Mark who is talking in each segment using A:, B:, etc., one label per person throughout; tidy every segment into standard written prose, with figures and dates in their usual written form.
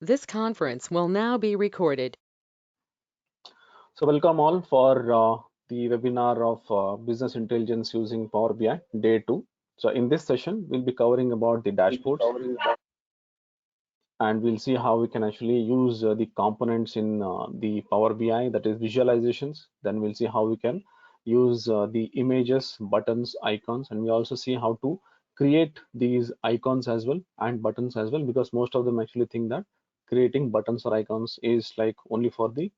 A: This conference will now be recorded.
B: So welcome all for the webinar of Business Intelligence using Power BI, day 2. So in this session, we'll be covering about the dashboards, and we'll see how we can actually use the components in the Power BI, that is visualizations. Then we'll see how we can use the images, buttons, icons, and we also see how to create these icons as well and buttons as well, because most of them actually think that creating buttons or icons is like only for the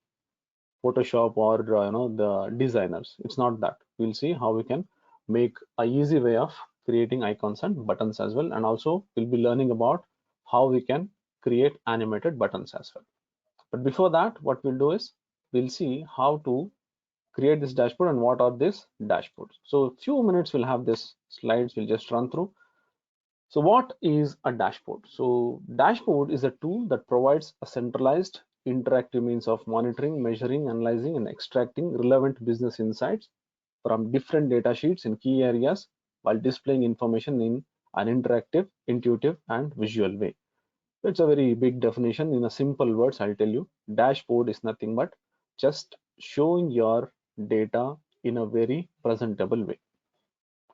B: Photoshop or the designers. It's not that. We'll see how we can make a easy way of creating icons and buttons as well, and also we'll be learning about how we can create animated buttons as well. But before that, what we'll do is we'll see how to create this dashboard and what are these dashboards. So few minutes we'll have this slides, we'll just run through. So what is a dashboard? So dashboard is a tool that provides a centralized interactive means of monitoring, measuring, analyzing, and extracting relevant business insights from different data sheets in key areas while displaying information in an interactive, intuitive, and visual way. It's a very big definition. In a simple words, I'll tell you, dashboard is nothing but just showing your data in a very presentable way.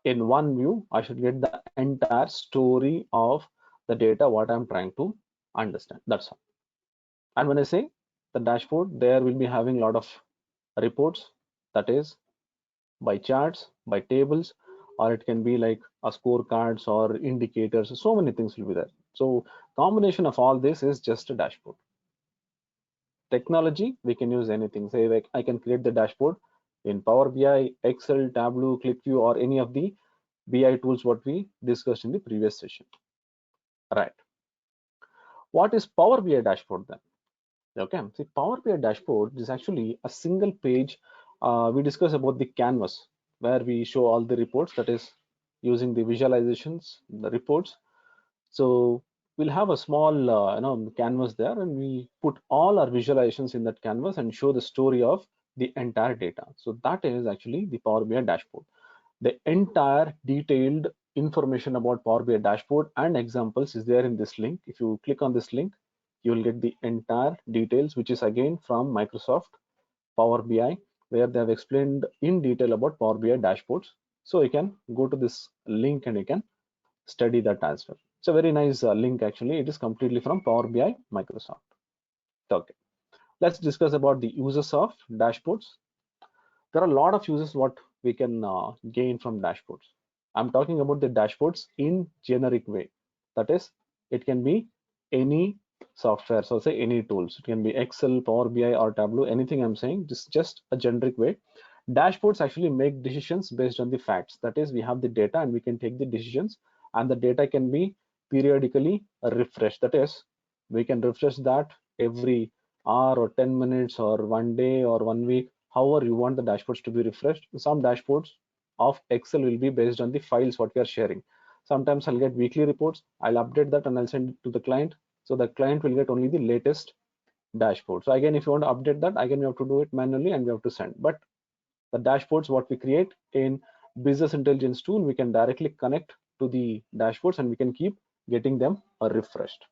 B: In one view, I should get the entire story of the data, what I'm trying to understand. That's all. And when I say the dashboard, there will be having a lot of reports, that is by charts, by tables, or it can be like a scorecards or indicators. So many things will be there. So combination of all this is just a dashboard. Technology, we can use anything. Say like I can create the dashboard in Power BI, Excel, Tableau, ClickView, or any of the BI tools what we discussed in the previous session. Right. What is Power BI dashboard then? Okay, see, Power BI dashboard is actually a single page. We discuss about the canvas where we show all the reports, that is using the visualizations, the reports. So we'll have a small canvas there, and we put all our visualizations in that canvas and show the story of the entire data. So that is actually the Power BI dashboard. The entire detailed information about Power BI dashboard and examples is there in this link. If you click on this link, you will get the entire details, which is again from Microsoft Power BI, where they have explained in detail about Power BI dashboards. So you can go to this link and you can study that as well. It's a very nice link actually. It is completely from Power BI Microsoft. Okay, let's discuss about the uses of dashboards. There are a lot of uses what we can gain from dashboards. I'm talking about the dashboards in generic way. That is, it can be any software, so say any tools. It can be Excel, Power BI, or Tableau. Anything I'm saying, just a generic way. Dashboards actually make decisions based on the facts. That is, we have the data and we can take the decisions, and the data can be periodically refreshed. That is, we can refresh that every hour or 10 minutes or one day or one week, however you want the dashboards to be refreshed. Some dashboards of Excel will be based on the files what we are sharing. Sometimes I'll get weekly reports, I'll update that and I'll send it to the client, so the client will get only the latest dashboard. So again, if you want to update that, again you have to do it manually and we have to send. But the dashboards what we create in business intelligence tool, we can directly connect to the dashboards and we can keep getting them refreshed.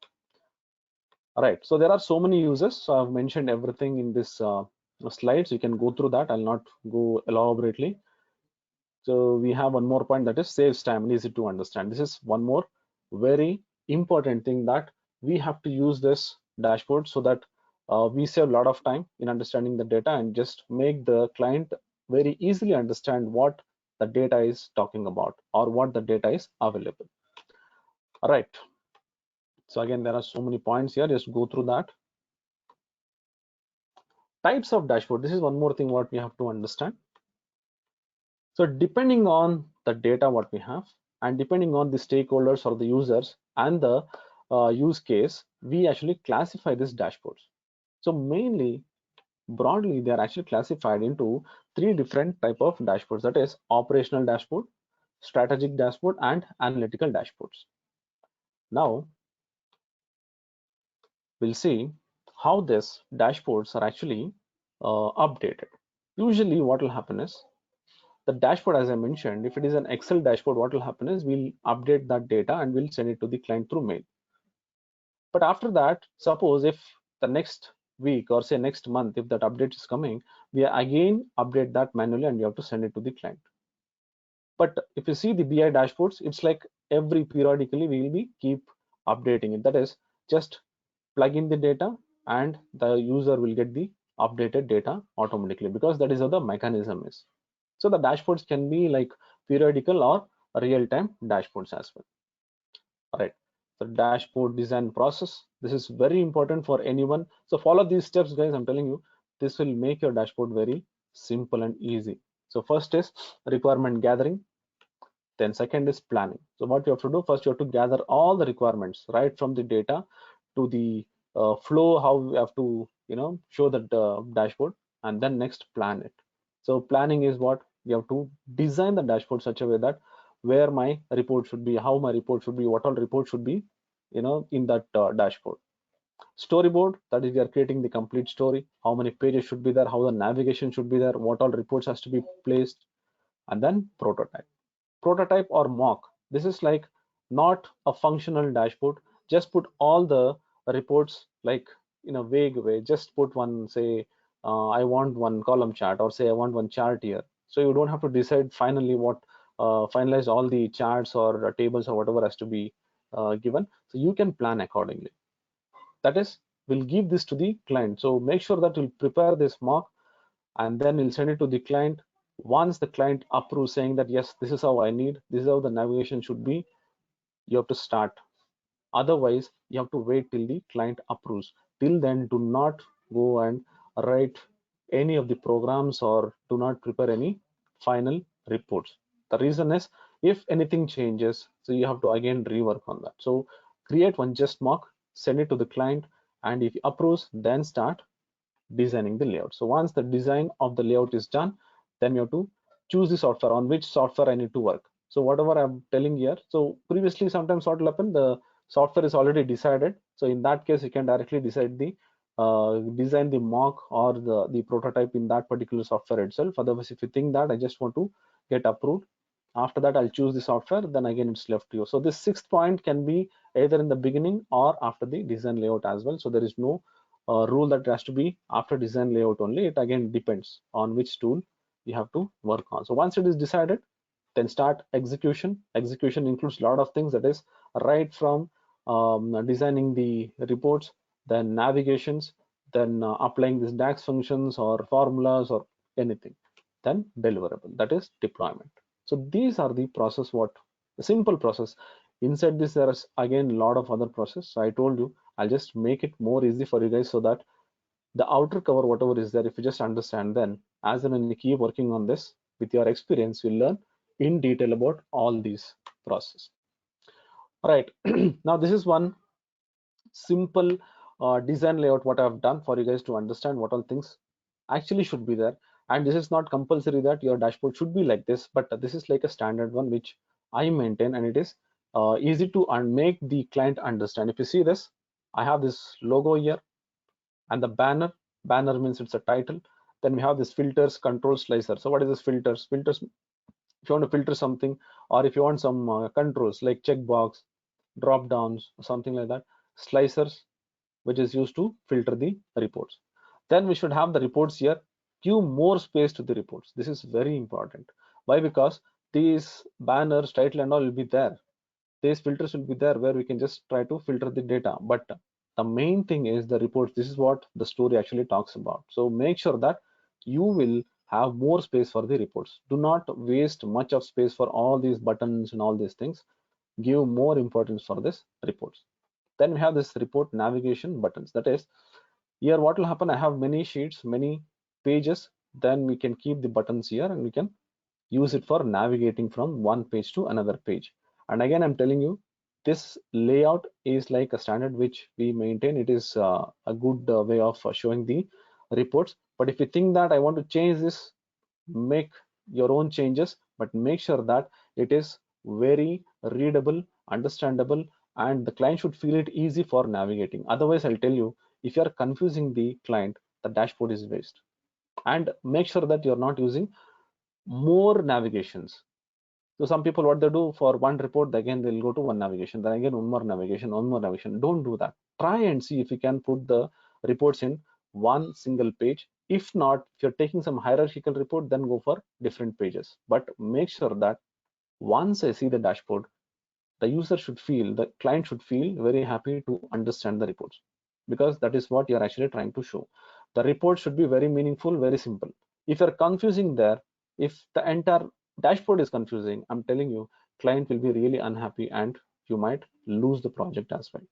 B: All right, so there are so many uses. So I've mentioned everything in this slides. You can go through that. I'll not go elaborately. So we have one more point, that is saves time and easy to understand. This is one more very important thing, that we have to use this dashboard so that we save a lot of time in understanding the data and just make the client very easily understand what the data is talking about or what the data is available. All right. So again, there are so many points here. Just go through that. Types of dashboard. This is one more thing what we have to understand. So depending on the data what we have and depending on the stakeholders or the users and the use case, we actually classify these dashboards. So mainly, broadly, they are actually classified into three different type of dashboards. That is operational dashboard, strategic dashboard, and analytical dashboards. Now we'll see how these dashboards are actually updated. Usually what will happen is the dashboard, as I mentioned, if it is an Excel dashboard, what will happen is we'll update that data and we'll send it to the client through mail. But after that, suppose if the next week or say next month, if that update is coming, we again update that manually and you have to send it to the client. But if you see the BI dashboards, it's like every periodically we will be keep updating it. That is, just plug in the data and the user will get the updated data automatically, because that is how the mechanism is. So the dashboards can be like periodical or real-time dashboards as well. All right. So dashboard design process. This is very important for anyone. So follow these steps, guys. I'm telling you, this will make your dashboard very simple and easy. So first is requirement gathering. Then second is planning. So what you have to do first, you have to gather all the requirements right from the data to the flow, how we have to show that dashboard, and then next plan it. So planning is what you have to design the dashboard such a way that where my report should be, how my report should be, what all report should be in that dashboard. Storyboard, that is we are creating the complete story, how many pages should be there, how the navigation should be there, what all reports has to be placed. And then prototype or mock. This is like not a functional dashboard. Just put all the reports like in a vague way. Just put one, say, I want one column chart, or say I want one chart here. So you don't have to decide finally what finalize all the charts or tables or whatever has to be given. So you can plan accordingly. That is, we'll give this to the client. So make sure that you'll prepare this mock and then we'll send it to the client. Once the client approves saying that yes, this is how I need, this is how the navigation should be, you have to start. Otherwise you have to wait till the client approves. Till then, do not go and write any of the programs or do not prepare any final reports. The reason is, if anything changes, so you have to again rework on that. So create one just mock, send it to the client, and if he approves, then start designing the layout. So once the design of the layout is done, then you have to choose the software, on which software I need to work. So whatever I'm telling here, so previously sometimes what will happen, the software is already decided. So in that case, you can directly decide the design the mock or the prototype in that particular software itself. Otherwise, if you think that I just want to get approved, after that I'll choose the software, then again it's left to you. So this sixth point can be either in the beginning or after the design layout as well. So there is no rule that has to be after design layout only. It again depends on which tool you have to work on. So once it is decided, then start execution. Execution includes a lot of things, that is right from designing the reports, then navigations, then applying these DAX functions or formulas or anything, then deliverable, that is deployment. So these are the process, what the simple process. Inside this there is again a lot of other process. So I told you I'll just make it more easy for you guys, so that the outer cover whatever is there, if you just understand, then as and when you keep working on this with your experience, you'll learn in detail about all these process. All right. Now this is one simple design layout what I've done for you guys to understand what all things actually should be there. And this is not compulsory that your dashboard should be like this, but this is like a standard one which I maintain, and it is easy to make the client understand. If you see this, I have this logo here and the banner means it's a title. Then we have this filters, control, slicer. So what is this filters? Filters, if you want to filter something, or if you want some controls like checkbox, drop downs, something like that. Slicers, which is used to filter the reports. Then we should have the reports here. Give more space to the reports. This is very important. Why? Because these banners, title and all will be there. These filters will be there where we can just try to filter the data. But the main thing is the reports. This is what the story actually talks about. So make sure that you will have more space for the reports. Do not waste much of space for all these buttons and all these things. Give more importance for this reports. Then we have this report navigation buttons. That is, here what will happen, I have many sheets, many pages, then we can keep the buttons here and we can use it for navigating from one page to another page. And again, I'm telling you, this layout is like a standard which we maintain. It is a good way of showing the reports. But if you think that I want to change this, make your own changes, but make sure that it is very readable, understandable, and the client should feel it easy for navigating. Otherwise, I'll tell you, if you are confusing the client, the dashboard is waste. And make sure that you're not using more navigations. So some people, what they do for one report, again they'll go to one navigation, then again one more navigation, one more navigation. Don't do that. Try and see if you can put the reports in one single page. If not, if you're taking some hierarchical report, then go for different pages. But make sure that once I see the dashboard, the user should feel, the client should feel very happy to understand the reports, because that is what you're actually trying to show. The report should be very meaningful, very simple. If you're confusing there, if the entire dashboard is confusing, I'm telling you, client will be really unhappy and you might lose the project as well,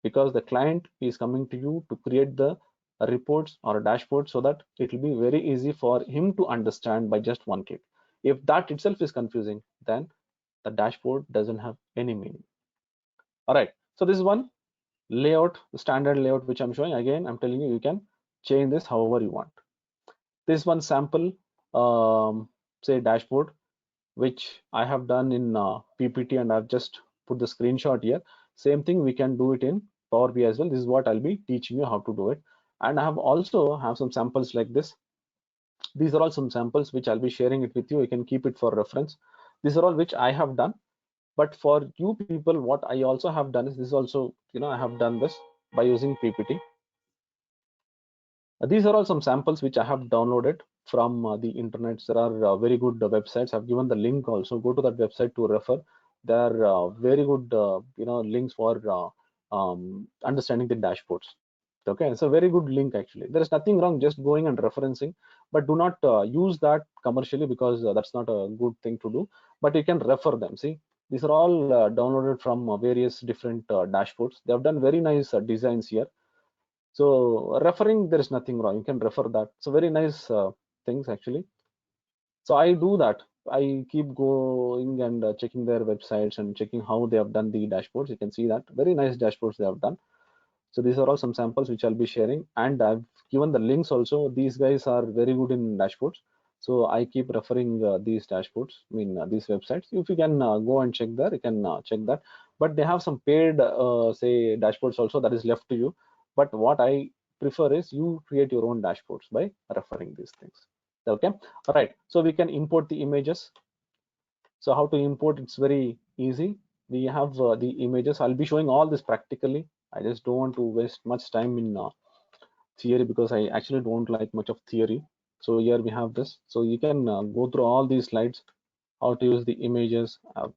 B: because the client is coming to you to create the reports or a dashboard so that it will be very easy for him to understand by just one click. If that itself is confusing, then the dashboard doesn't have any meaning. All right, so this is one layout, standard layout which I'm showing. Again, I'm telling you, you can change this however you want. This one sample, say dashboard, which I have done in PPT, and I've just put the screenshot here. Same thing, we can do it in Power BI as well. This is what I'll be teaching you how to do it. And I have also have some samples like this. These are all some samples which I'll be sharing it with you. You can keep it for reference. These are all which I have done. But for you people, what I also have done is this also, I have done this by using PPT. These are all some samples which I have downloaded from the internet. There are very good websites. I've given the link also. Go to that website to refer. There are very good, links for understanding the dashboards. Okay, it's a very good link actually. There is nothing wrong just going and referencing, but do not use that commercially, because that's not a good thing to do. But you can refer them. See, these are all downloaded from various different dashboards. They have done very nice designs here. So referring, there is nothing wrong. You can refer that. So very nice things actually. So I do that. I keep going and checking their websites and checking how they have done the dashboards. You can see that very nice dashboards they have done. So these are all some samples which I'll be sharing, and I've given the links also. These guys are very good in dashboards. So I keep referring these dashboards, these websites. If you can go and check there, you can check that. But they have some paid, say, dashboards also, that is left to you. But what I prefer is you create your own dashboards by referring these things. Okay. All right. So we can import the images. So how to import? It's very easy. We have the images. I'll be showing all this practically. I just don't want to waste much time in theory, because I actually don't like much of theory. So here we have this. So you can go through all these slides, how to use the images. I've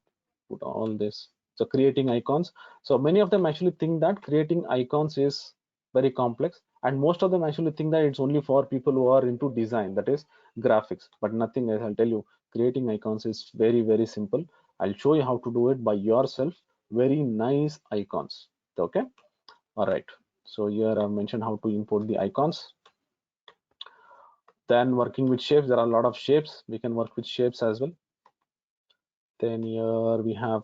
B: put all this. So creating icons. So many of them actually think that creating icons is very complex, and most of them actually think that it's only for people who are into design, that is graphics, but nothing else. I'll tell you, creating icons is very, very simple. I'll show you how to do it by yourself. Very nice icons. Okay. All right. So here I've mentioned how to import the icons. Then working with shapes, there are a lot of shapes. We can work with shapes as well. Then here we have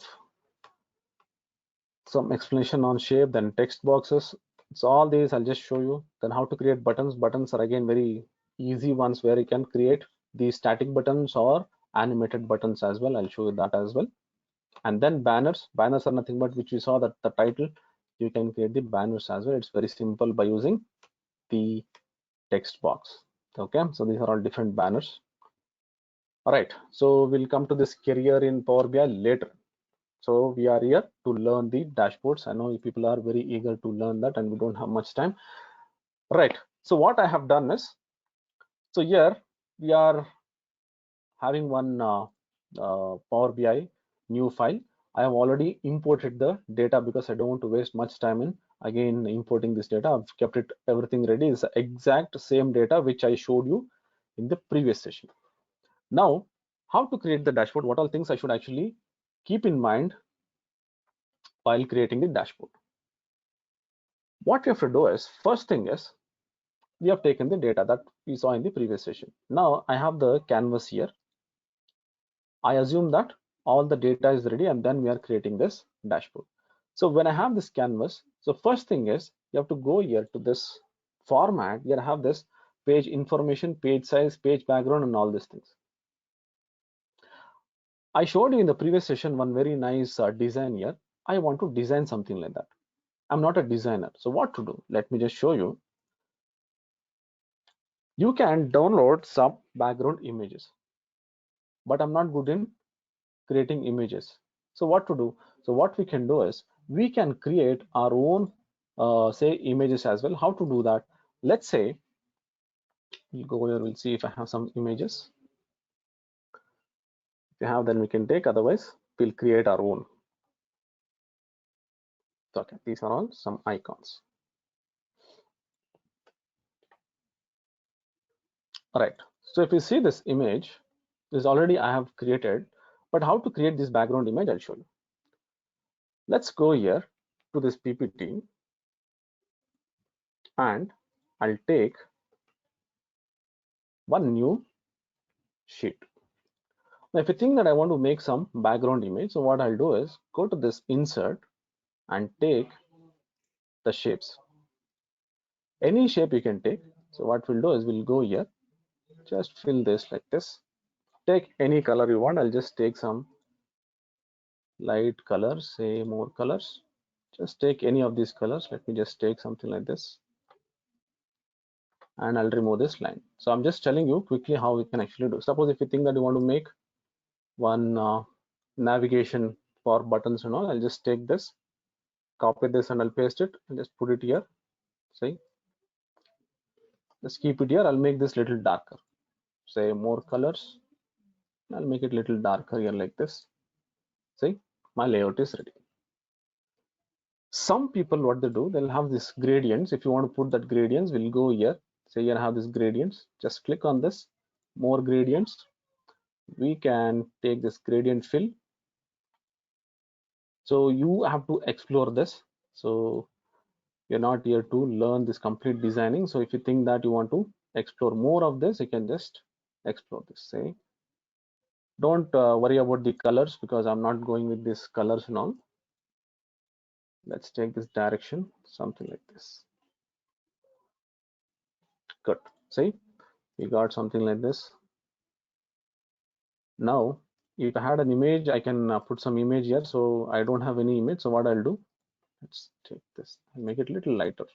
B: some explanation on shape, then text boxes. So all these I'll just show you. Then how to create buttons. Buttons are again very easy ones, where you can create the static buttons or animated buttons as well. I'll show you that as well. And then banners. Banners are nothing but, which we saw that the title, you can create the banners as well. It's very simple by using the text box. Okay, so these are all different banners. All right, so we'll come to this career in Power BI later. So we are here to learn the dashboards. I know people are very eager to learn that, and we don't have much time. Right. So what I have done is, so here we are having one Power BI new file. I have already imported the data because I don't want to waste much time in again importing this data. I've kept it everything ready. It's the exact same data which I showed you in the previous session. Now, how to create the dashboard? What all things I should actually keep in mind while creating the dashboard? What we have to do is, first thing is, we have taken the data that we saw in the previous session. Now I have the canvas here. I assume that all the data is ready, and then we are creating this dashboard. So when I have this canvas, so first thing is, you have to go here to this format. Here I have this page information, page size, page background, and all these things. I showed you in the previous session one very nice design here. I want to design something like that. I'm not a designer, so what to do? Let me just show you. You can download some background images, but I'm not good in creating images. So what to do? So what we can do is we can create our own say images as well. How to do that? Let's say we'll go here, we'll see if I have some images. If you have, then we can take, otherwise we'll create our own. So, okay, these are all some icons. All right, so if you see this image, this already I have created, but how to create this background image, I'll show you. Let's go here to this PPT and I'll take one new sheet. Now, if you think that I want to make some background image, so what I'll do is go to this insert and take the shapes. Any shape you can take. So what we'll do is we'll go here, just fill this like this. Take any color you want. I'll just take some light colors, say more colors. Just take any of these colors. Let me just take something like this. And I'll remove this line. So I'm just telling you quickly how we can actually do. Suppose if you think that you want to make one navigation for buttons and all, I'll just take this, copy this, and I'll paste it and just put it here. See, just keep it here. I'll make this little darker. Say more colors. I'll make it little darker here like this. See, my layout is ready. Some people, what they do, they'll have this gradients. If you want to put that gradients, we'll go here. Say here I have this gradients. Just click on this, more gradients. We can take this gradient fill. So you have to explore this. So you're not here to learn this complete designing. So if you think that you want to explore more of this, you can just explore this. Say, don't worry about the colors because I'm not going with these colors and all. Let's take this direction, something like this. Good. See, we got something like this. Now, if I had an image, I can put some image here. So I don't have any image. So what I'll do, let's take this and make it a little lighter.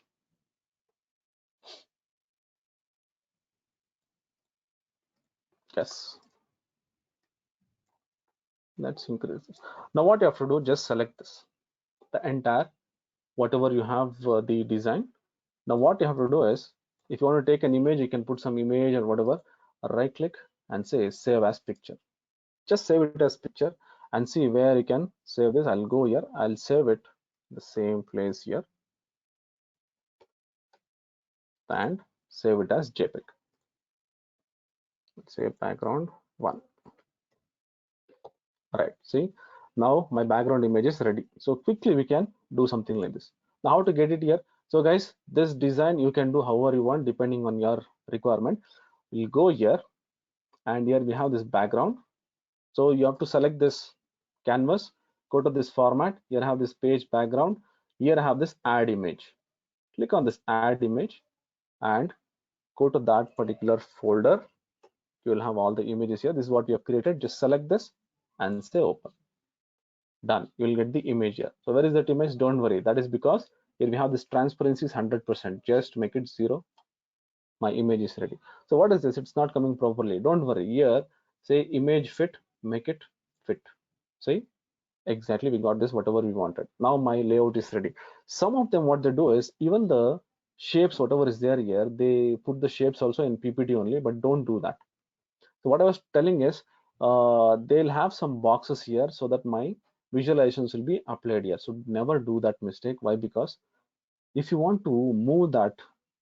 B: Yes. Let's increase this. Now what you have to do, just select this, the entire, whatever you have the design. Now what you have to do is, if you want to take an image, you can put some image or whatever, right click and say save as picture. Just save it as picture and see where you can save this. I'll go here, I'll save it the same place here and save it as JPEG. Let's say background 1. Right, see, now my background image is ready. So quickly we can do something like this. Now how to get it here? So guys, this design you can do however you want depending on your requirement. We'll go here and here we have this background. So you have to select this canvas, go to this format, here I have this page background, here I have this add image. Click on this add image and go to that particular folder. You will have all the images here. This is what you have created. Just select this and say open. Done. You will get the image here. So where is that image? Don't worry. That is because here we have this transparency is 100%. Just make it 0. My image is ready. So what is this? It's not coming properly. Don't worry. Here say image fit, make it fit. See, exactly, we got this whatever we wanted. Now my layout is ready. Some of them, what they do is, even the shapes whatever is there here, they put the shapes also in PPT only, but don't do that. So what I was telling is they'll have some boxes here so that my visualizations will be applied here. So never do that mistake. Why? Because if you want to move that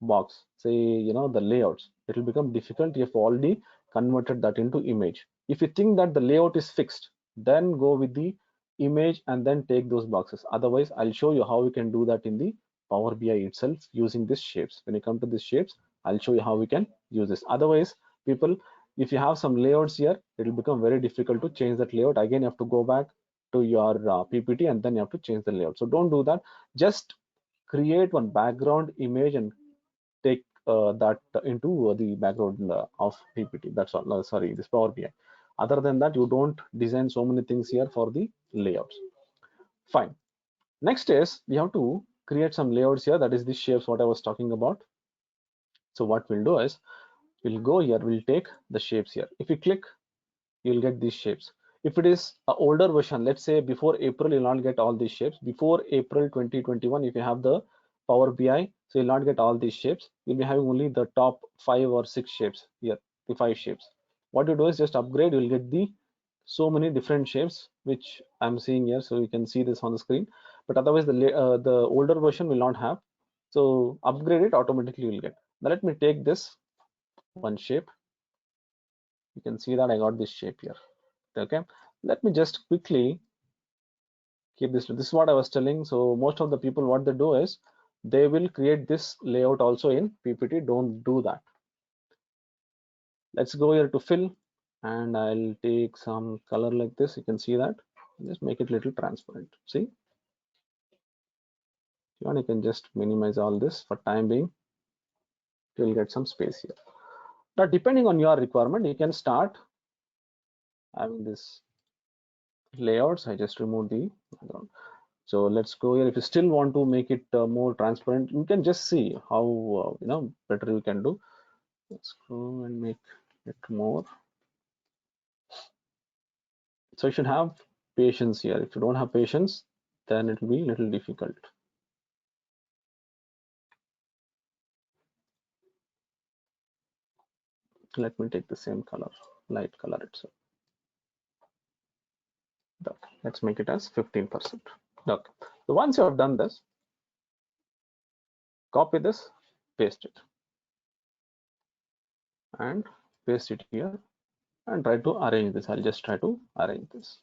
B: box, say the layouts, it will become difficult if already converted that into image. If you think that the layout is fixed, then go with the image and then take those boxes. Otherwise, I'll show you how we can do that in the Power BI itself using these shapes. When you come to these shapes, I'll show you how we can use this. Otherwise, people, if you have some layouts here, it will become very difficult to change that layout. Again, you have to go back to your PPT and then you have to change the layout. So don't do that. Just create one background image and take that into the background of PPT. That's all. Sorry, this Power BI. Other than that, you don't design so many things here for the layouts. Fine. Next is we have to create some layouts here. That is the shapes what I was talking about. So what we'll do is we'll go here. We'll take the shapes here. If you click, you'll get these shapes. If it is an older version, let's say before April, you'll not get all these shapes. Before April 2021, if you have the Power BI, so you'll not get all these shapes. You'll be having only the top 5 or 6 shapes here, the 5 shapes. What you do is just upgrade, you'll get the so many different shapes, which I'm seeing here. So you can see this on the screen, but otherwise the older version will not have. So upgrade it, automatically you'll get. Now let me take this one shape. You can see that I got this shape here. Okay, let me just quickly keep this. This is what I was telling. So most of the people, what they do is they will create this layout also in PPT. Don't do that. Let's go here to fill, and I'll take some color like this. You can see that. Just make it a little transparent. See, if you want, you can just minimize all this for time being. You'll get some space here. Now, depending on your requirement, you can start having this layouts. I just removed the background. So let's go here. If you still want to make it more transparent, you can just see how better you can do. Let's go and make it more. So you should have patience here. If you don't have patience, then it will be a little difficult. Let me take the same color, light color itself. Okay. Let's make it as 15%. Okay. So once you have done this, copy this, paste it, and paste it here, and try to arrange this. I'll just try to arrange this,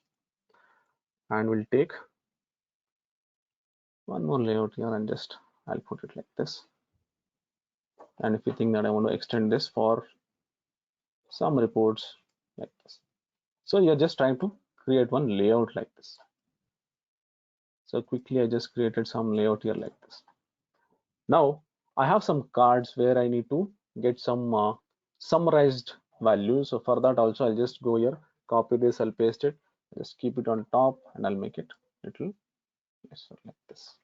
B: and we'll take one more layout here, and just I'll put it like this. And if you think that I want to extend this for some reports like this, so you're just trying to create one layout like this. So quickly I just created some layout here like this. Now I have some cards where I need to get some summarized values. So for that also I'll just go here, copy this, I'll paste it, just keep it on top, and I'll make it little like this.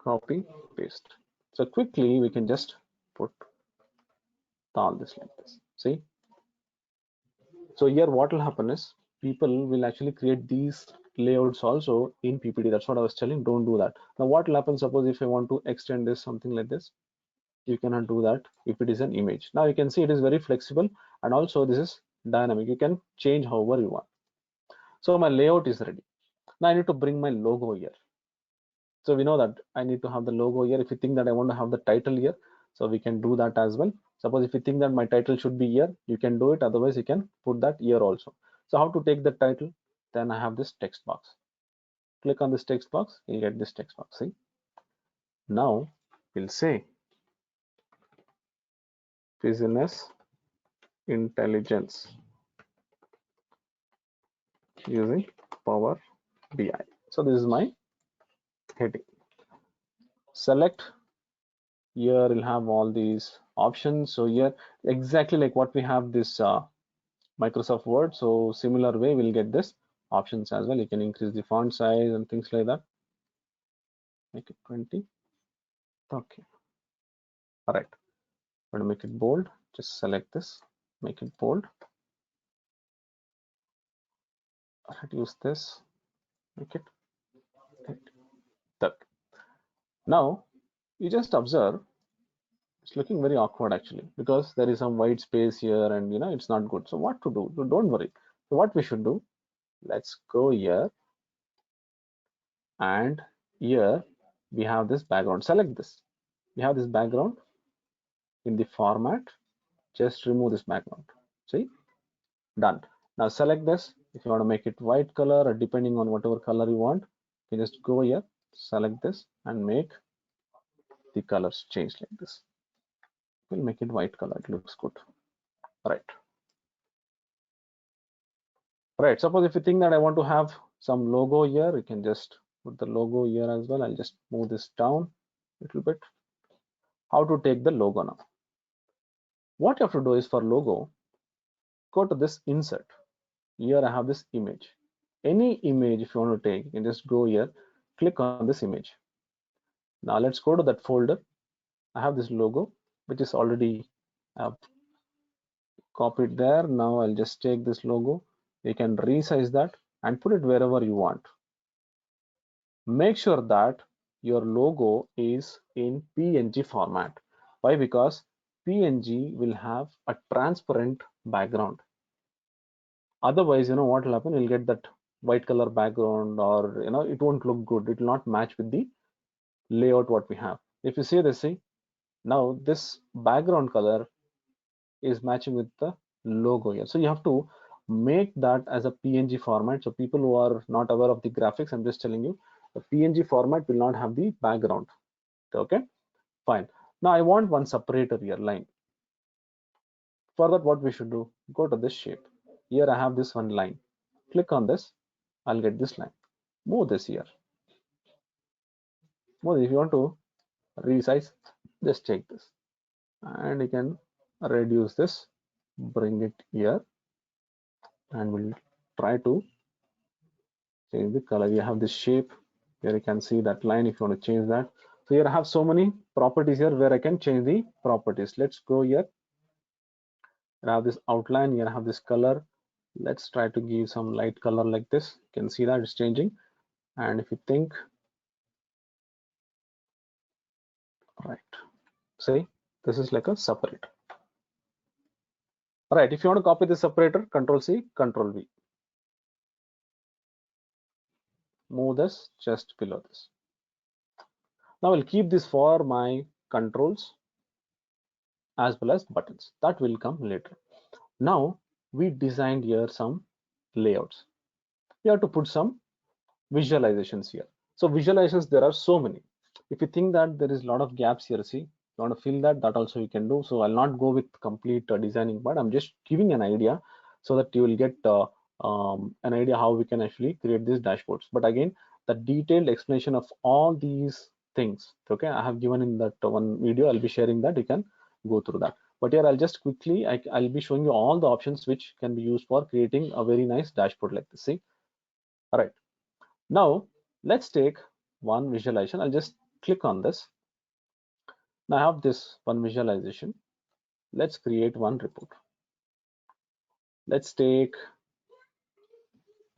B: Copy, paste. So quickly we can just put all this like this. See? So here what will happen is people will actually create these layouts also in PPT. That's what I was telling. Don't do that. Now what will happen, suppose if I want to extend this something like this, you cannot do that if it is an image. Now you can see it is very flexible, and also this is dynamic. You can change however you want. So my layout is ready. Now I need to bring my logo here. So we know that I need to have the logo here. If you think that I want to have the title here, so we can do that as well. Suppose if you think that my title should be here, you can do it. Otherwise you can put that here also. So how to take the title? Then I have this text box. Click on this text box, you'll get this text box. See, now we'll say business intelligence using Power BI. So this is my heading. Select here, you'll have all these options. So here exactly like what we have this Microsoft Word. So similar way we'll get this options as well. You can increase the font size and things like that. Make it 20. Okay. All right. I'm going to make it bold. Just select this, make it bold. Reduce this, make it 30. Now you just observe it's looking very awkward actually, because there is some white space here and it's not good. So what to do? So don't worry. So what we should do, let's go here, and here we have this background. Select this. We have this background in the format. Just remove this background. See, done. Now select this. If you want to make it white color, or depending on whatever color you want, you just go here, select this, and make the colors change like this. We'll make it white color. It looks good. Right. Suppose if you think that I want to have some logo here, you can just put the logo here as well. I'll just move this down a little bit. How to take the logo now? What you have to do is, for logo, go to this insert. Here I have this image. Any image if you want to take, you can just go here, click on this image. Now let's go to that folder. I have this logo which is already Copy it there. Now I'll just take this logo. You can resize that and put it wherever you want. Make sure that your logo is in PNG format. Why? Because PNG will have a transparent background. Otherwise, what will happen? You'll get that white color background, or it won't look good. It will not match with the layout what we have. If you see this, see, now this background color is matching with the logo here. So you have to make that as a PNG format. So people who are not aware of the graphics, I'm just telling you, the PNG format will not have the background. Okay, fine. Now I want one separator here, line. For that, what we should do? Go to this shape. Here I have this one line. Click on this. I'll get this line. Move this here. Move. If you want to resize, just take this, and you can reduce this, bring it here, and we'll try to change the color. You have this shape here. You can see that line if you want to change that. So here I have so many properties here where I can change the properties. Let's go here. I have this outline here. I have this color. Let's try to give some light color like this. You can see that it's changing. And if you think, right, see, this is like a separator. All right, if you want to copy the separator, Control C, Control V. Move this just below this. Now I'll keep this for my controls as well as buttons. That will come later. Now we designed here some layouts. We have to put some visualizations here. So visualizations, there are so many. If you think that there is a lot of gaps here, see, you want to fill that also you can do. So I'll not go with complete designing, but I'm just giving an idea so that you will get an idea how we can actually create these dashboards. But again, the detailed explanation of all these things, okay, I have given in that one video. I'll be sharing that. You can go through that. But here I'll just quickly, I'll be showing you all the options which can be used for creating a very nice dashboard like this. See, all right. Now let's take one visualization. I'll just click on this. Now I have this one visualization. Let's create one report. Let's take,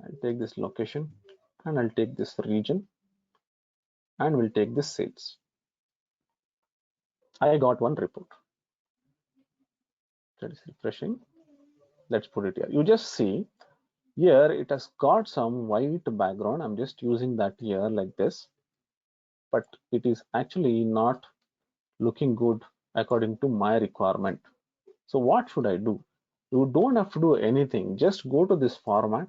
B: I'll take this location, and I'll take this region, and we'll take this sales. I got one report. That is refreshing. Let's put it here. You just see here it has got some white background. I'm just using that here like this, but it is actually not looking good according to my requirement. So what should I do? You don't have to do anything. Just go to this format.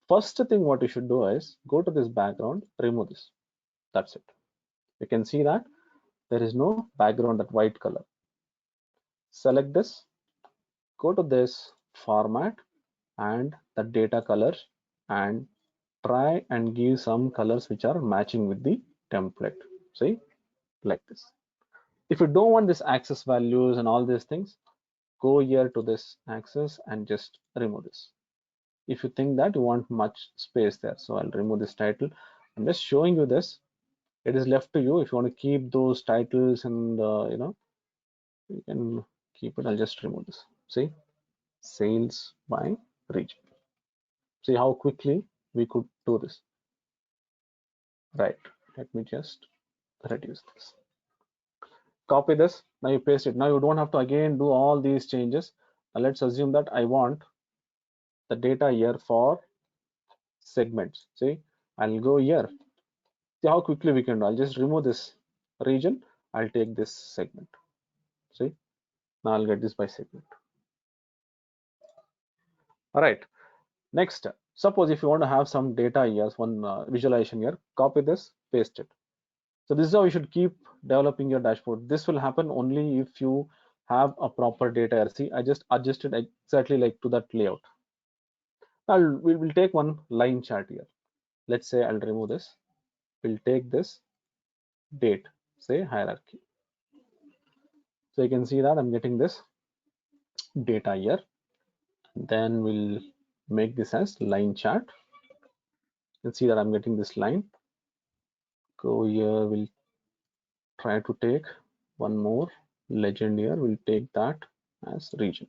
B: First thing what you should do is go to this background, remove this. That's it. You can see that there is no background, that white color. Select this, go to this format and the data colors, and try and give some colors which are matching with the template. See, like this. If you don't want this access values and all these things, go here to this access and just remove this. If you think that you want much space there, so I'll remove this title. I'm just showing you this. It is left to you. If you want to keep those titles and you can keep it. I'll just remove this. See, sales by region. See how quickly we could do this. Right, let me just reduce this. Copy this. Now you paste it. Now you don't have to again do all these changes. Now let's assume that I want the data here for segments. See, I'll go here. See how quickly we can do. I'll just remove this region. I'll take this segment. See, now I'll get this by segment. All right. Next, suppose if you want to have some data here, one visualization here, copy this, paste it. So this is how you should keep developing your dashboard. This will happen only if you have a proper data. See, I just adjusted exactly like to that layout. Now we'll take one line chart here. Let's say I'll remove this. We'll take this date, say hierarchy. So you can see that I'm getting this data here. Then we'll make this as line chart. You can see that I'm getting this line. Go here, we'll try to take one more legend here. We'll take that as region.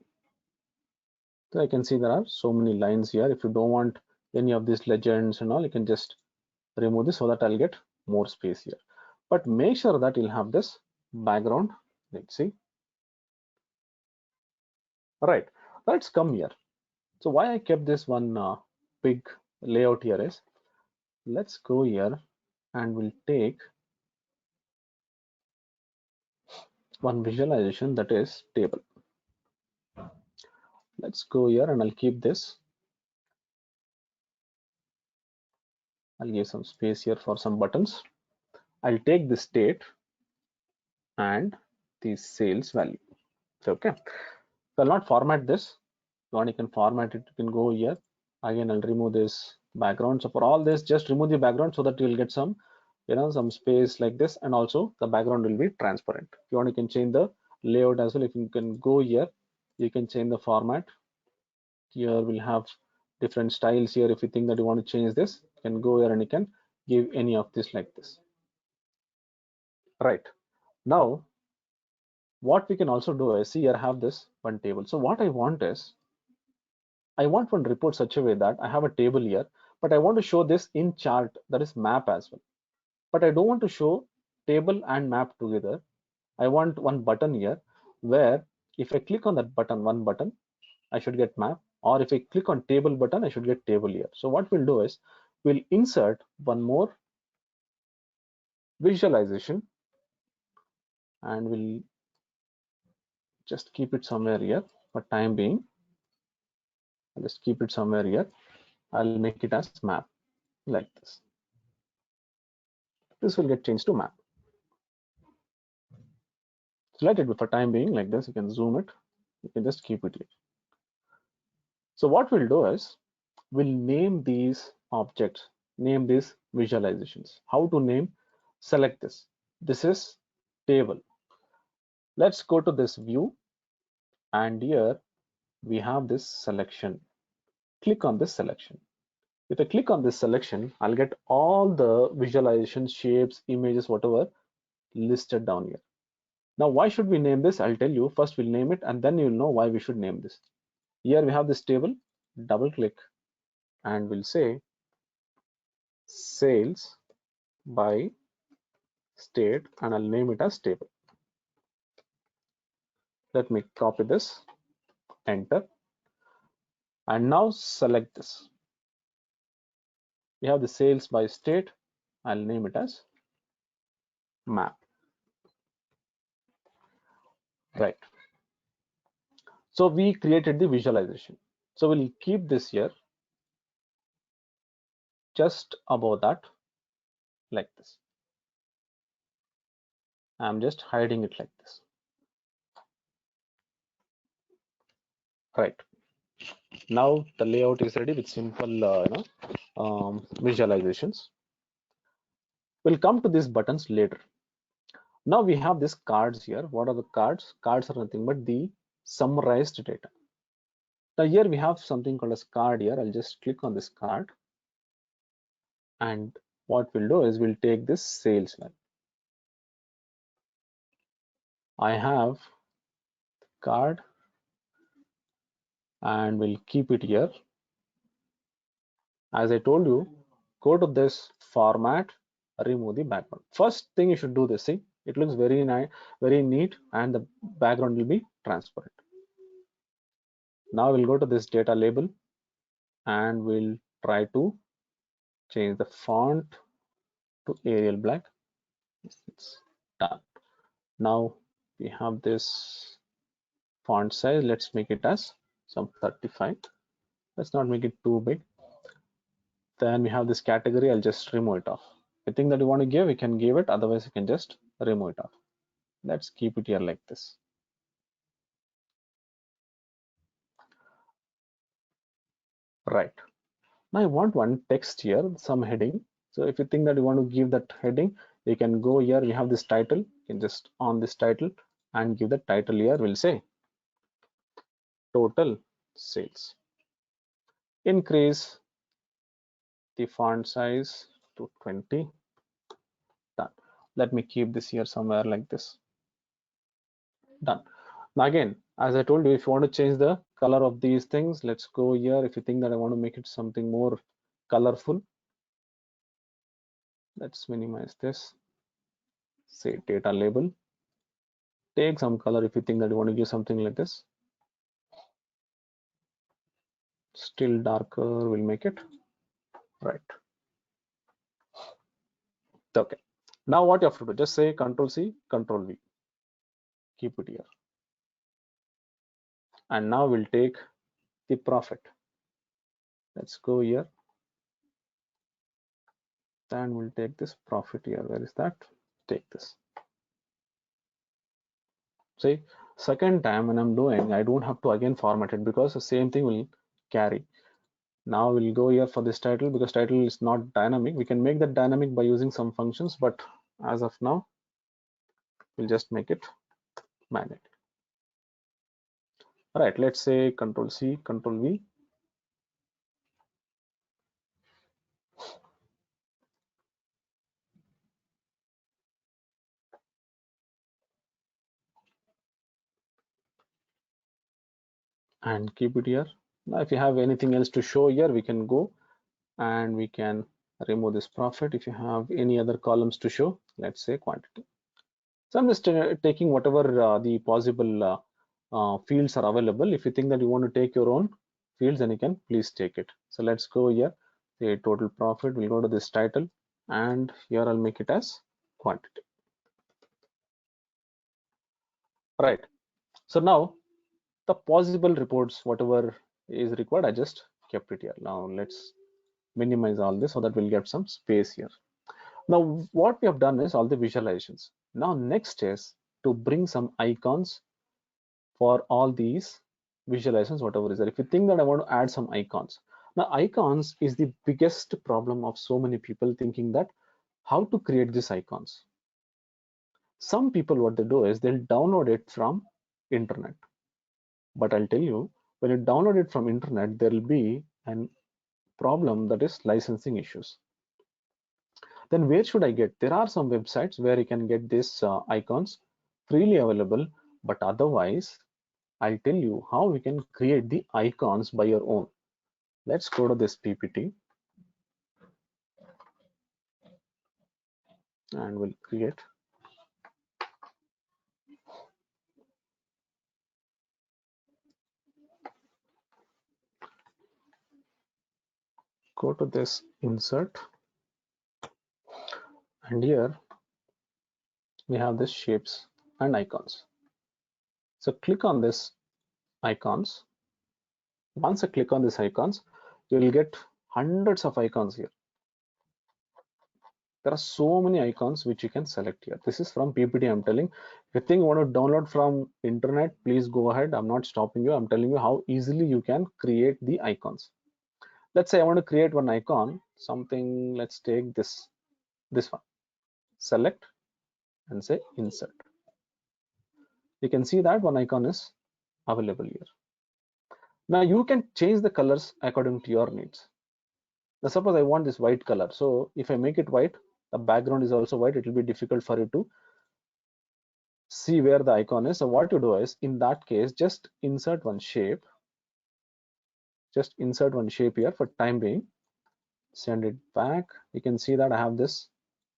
B: So I can see there are so many lines here. If you don't want any of these legends and all, you can just remove this so that I'll get more space here. But make sure that you'll have this background. Let's see. All right, let's come here. So why I kept this one big layout here is, let's go here and we'll take one visualization, that is table. Let's go here and I'll keep this. I'll give some space here for some buttons. I'll take the state and the sales value. Okay. So I'll not format this. If you can format it, you can go here. Again, I'll remove this background. So for all this, just remove the background so that you'll get some, some space like this, and also the background will be transparent. If you want, you can change the layout as well. If you can go here, you can change the format. Here we'll have different styles here. If you think that you want to change this, you can go here and you can give any of this like this. Right. Now, what we can also do is, see here, have this one table. So what I want is, I want one report such a way that I have a table here, but I want to show this in chart, that is map as well. But I don't want to show table and map together. I want one button here where if I click on that button, one button, I should get map, or if I click on table button, I should get table here. So what we'll do is, we'll insert one more visualization and we'll just keep it somewhere here for time being. I'll just keep it somewhere here. I'll make it as map like this. This will get changed to map. So let it be for time being like this. You can zoom it. You can just keep it here. So what we'll do is, we'll name these objects, name these visualizations. How to name? Select this. This is table. Let's go to this view, and here we have this selection. Click on this selection. If I click on this selection, I'll get all the visualization shapes, images, whatever listed down here. Now, why should we name this? I'll tell you. First, we'll name it, and then you'll know why we should name this. Here we have this table. Double click, and we'll say sales by state, and I'll name it as table. Let me copy this, enter, and now select this. We have the sales by state. I'll name it as map. Right. So we created the visualization. So we'll keep this here just above that, like this. I'm just hiding it like this. Right. Now the layout is ready with simple visualizations. We'll come to these buttons later. Now we have these cards here. What are the cards? Cards are nothing but the summarized data. Now here we have something called as card here. I'll just click on this card, and what we'll do is, we'll take this sales value. I have card and we'll keep it here. As I told you, go to this format, remove the background. First thing you should do this. See, it looks very nice, very neat, and the background will be transparent. Now we'll go to this data label and we'll try to change the font to Arial black. It's done. Now we have this font size. Let's make it as some 35. Let's not make it too big. Then we have this category. I'll just remove it off. The thing that you want to give, you can give it. Otherwise, you can just remove it off. Let's keep it here like this. Right. Now I want one text here, some heading. So if you think that you want to give that heading, you can go here. We have this title. You can just on this title and give the title here. We'll say total sales. Increase the font size to 20. Done. Let me keep this here somewhere like this. Done. Now again, as I told you, if you want to change the color of these things. Let's go here. If you think that I want to make it something more colorful, let's minimize this. Say data label. Take some color if you think that you want to give something like this. Still darker, we'll make it. Right. Okay. Now what you have to do, just say Control C, Control V. Keep it here. And now we'll take the profit. Let's go here. Then we'll take this profit here. Where is that? Take this. See, second time when I'm doing, I don't have to again format it because the same thing will carry. Now we'll go here for this title because title is not dynamic. We can make that dynamic by using some functions, but as of now, we'll just make it magnetic. All right, let's say Control C, Control V. And keep it here. Now, if you have anything else to show here, we can go and we can remove this profit. If you have any other columns to show, let's say quantity. So I'm just taking whatever the possible fields are available. If you think that you want to take your own fields, then you can please take it. So let's go here, say total profit. We'll go to this title and here I'll make it as quantity. Right. So now the possible reports, whatever is required, I just kept it here. Now let's minimize all this so that we'll get some space here. Now what we have done is all the visualizations. Now next is to bring some icons for all these visualizations, whatever is there. If you think that I want to add some icons, now icons is the biggest problem of so many people, thinking that how to create these icons. Some people, what they do is they'll download it from internet, but I'll tell you, when you download it from internet, there will be an problem, that is licensing issues. Then where should I get? There are some websites where you can get these icons freely available, but otherwise I'll tell you how we can create the icons by your own. Let's go to this PPT and we'll create. Go to this insert and here we have this shapes and icons. So click on this icons. Once I click on these icons, you will get hundreds of icons here. There are so many icons which you can select here. This is from PPT, I'm telling. If you think you want to download from internet, please go ahead. I'm not stopping you. I'm telling you how easily you can create the icons. Let's say I want to create one icon, something, let's take this one. Select and say insert. You can see that one icon is available here. Now you can change the colors according to your needs. Now suppose I want this white color, so if I make it white, the background is also white, it will be difficult for you to see where the icon is. So what you do is, in that case, just insert one shape. Just insert one shape here for time being. Send it back. You can see that I have this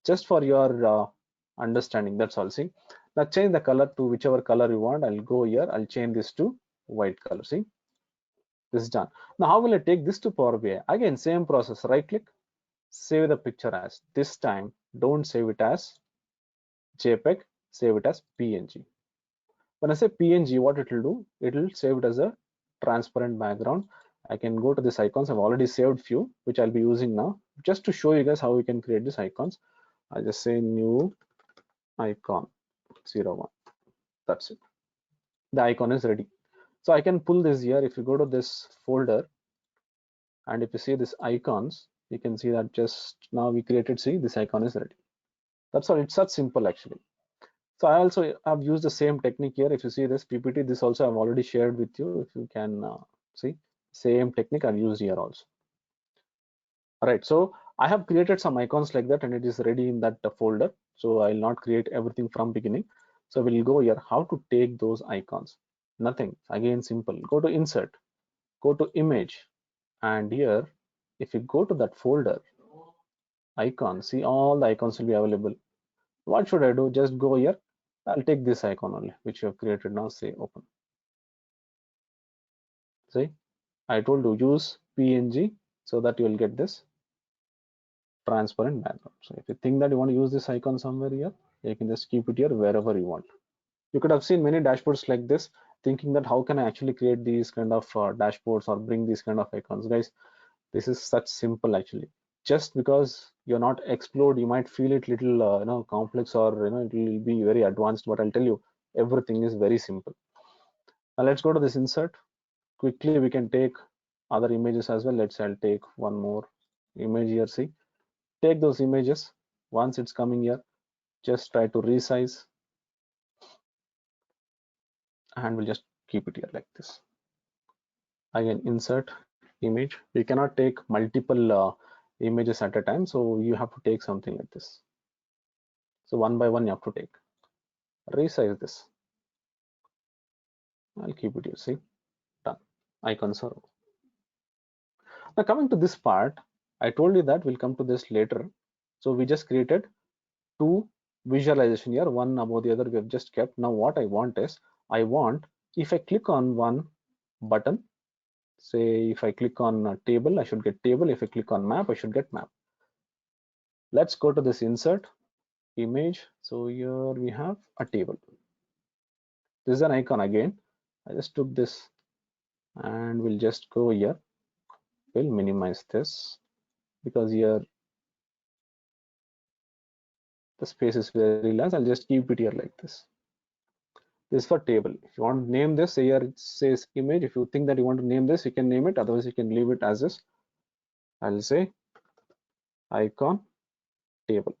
B: just for your understanding. That's all. See, now change the color to whichever color you want. I'll go here. I'll change this to white color. See, this is done. Now, how will I take this to Power BI? Again, same process. Right click, save the picture as. This time, don't save it as JPEG. Save it as PNG. When I say PNG, what it will do? It will save it as a transparent background. I can go to these icons. I've already saved few, which I'll be using now, just to show you guys how we can create these icons. I'll just say new icon 01. That's it. The icon is ready. So I can pull this here. If you go to this folder and if you see this icons, you can see that just now we created, see, this icon is ready. That's all. It's such simple actually. So I also have used the same technique here. If you see this PPT, this also I've already shared with you. If you can see, same technique I've used here also. All right, so I have created some icons like that and it is ready in that folder. So I'll not create everything from beginning. So we'll go here, how to take those icons. Nothing. Again, simple. Go to insert, go to image, and here, if you go to that folder, icon, see all the icons will be available. What should I do? Just go here. I'll take this icon only, which you have created now. Say open. See, I told you use PNG so that you will get this transparent background. So if you think that you want to use this icon somewhere here, you can just keep it here wherever you want. You could have seen many dashboards like this, thinking that how can I actually create these kind of dashboards or bring these kind of icons. Guys, this is such simple actually. Just because you're not explored, you might feel it little complex, or it will be very advanced, but I'll tell you everything is very simple. Now let's go to this insert. Quickly we can take other images as well. I'll take one more image here. See, take those images. Once it's coming here, just try to resize, and we'll just keep it here like this. Again, insert image. We cannot take multiple images at a time, so you have to take something like this. So one by one you have to take. Resize this. I'll keep it here. See, done. Icons are over. Now coming to this part, I told you that we'll come to this later. So we just created two visualization here, one above the other we have just kept. Now what I want is, if I click on one button, say if I click on a table, I should get table. If I click on map, I should get map. Let's go to this insert image. So here we have a table. This is an icon again. I just took this and we'll just go here. We'll minimize this because here the space is very large. I'll just keep it here like this. This is for table. If you want to name this, here it says image. If you think that you want to name this, you can name it. Otherwise, you can leave it as is. I'll say icon table.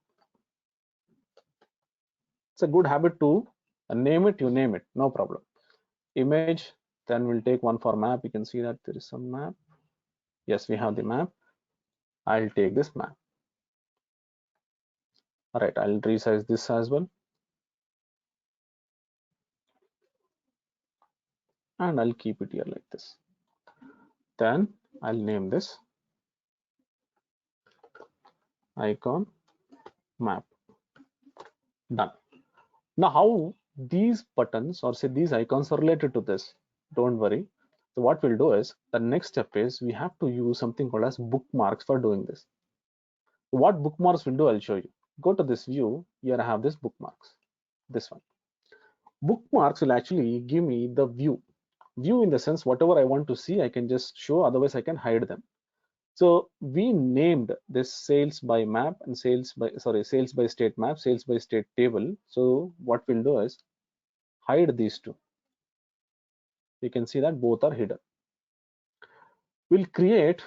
B: It's a good habit to name it. You name it, no problem. Image. Then we'll take one for map. You can see that there is some map. Yes, we have the map. I'll take this map. All right, I'll resize this as well. And I'll keep it here like this. Then I'll name this icon map. Done. Now how these buttons, or say these icons, are related to this, don't worry. So what we'll do is, the next step is we have to use something called as bookmarks for doing this. What bookmarks will do, I'll show you. Go to this view. Here I have this bookmarks, this one. Bookmarks will actually give me the view in the sense whatever I want to see I can just show, otherwise I can hide them. So we named this sales by map and sales by state map, sales by state table. So what we'll do is hide these two. You can see that both are hidden. We'll create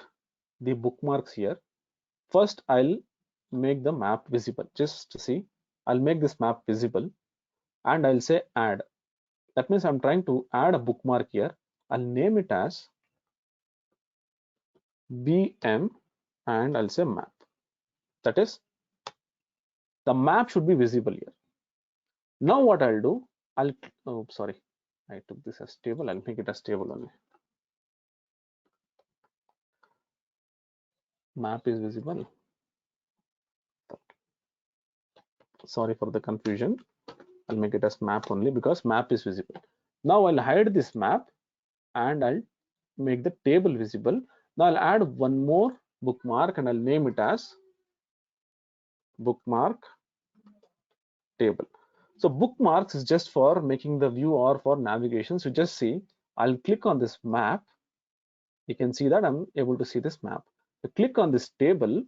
B: the bookmarks here. First, I'll make the map visible. Just to see, I'll make this map visible and I'll say add. That means I'm trying to add a bookmark here. I'll name it as BM and I'll say map. That is, the map should be visible here. Now what I'll do, I took this as table. I'll make it as table only. Map is visible. Sorry for the confusion. I'll make it as map only because map is visible. Now I'll hide this map and I'll make the table visible. Now I'll add one more bookmark and I'll name it as bookmark table. So bookmarks is just for making the view or for navigation. So just see, I'll click on this map. You can see that I'm able to see this map. So click on this table,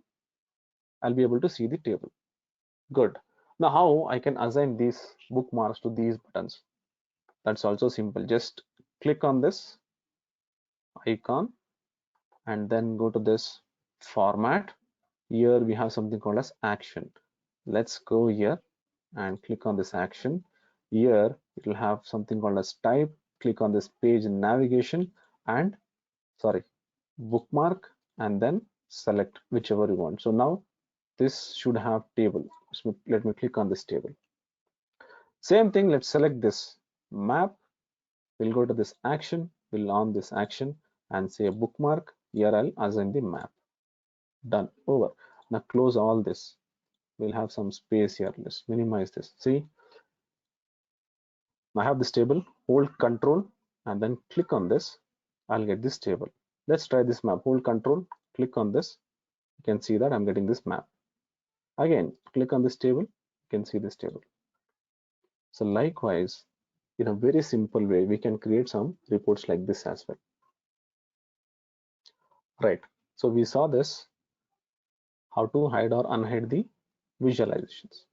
B: I'll be able to see the table. Good. Now how I can assign these bookmarks to these buttons? That's also simple. Just click on this icon and then go to this format. Here we have something called as action. Let's go here and click on this action. Here it will have something called as type. Click on this page in navigation and bookmark, and then select whichever you want. So now this should have table. So let me click on this table. Same thing, let's select this map. We'll go to this action, we'll on this action and say bookmark. Here I'll assign the map. Done. Over. Now close all this. We'll have some space here. Let's minimize this. See, I have this table. Hold control and then click on this. I'll get this table. Let's try this map. Hold control, click on this. You can see that I'm getting this map. Again, click on this table. You can see this table. So likewise, in a very simple way, we can create some reports like this as well. Right. So we saw this, how to hide or unhide the visualizations.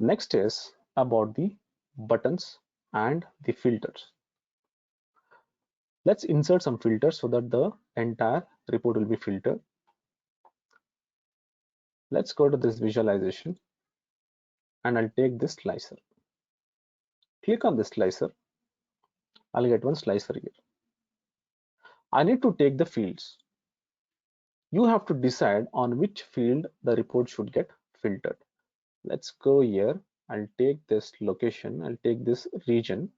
B: Next is about the buttons and the filters. Let's insert some filters so that the entire report will be filtered. Let's go to this visualization and I'll take this slicer. Click on this slicer. I'll get one slicer here. I need to take the fields. You have to decide on which field the report should get filtered. Let's go here. I'll take this location. I'll take this region.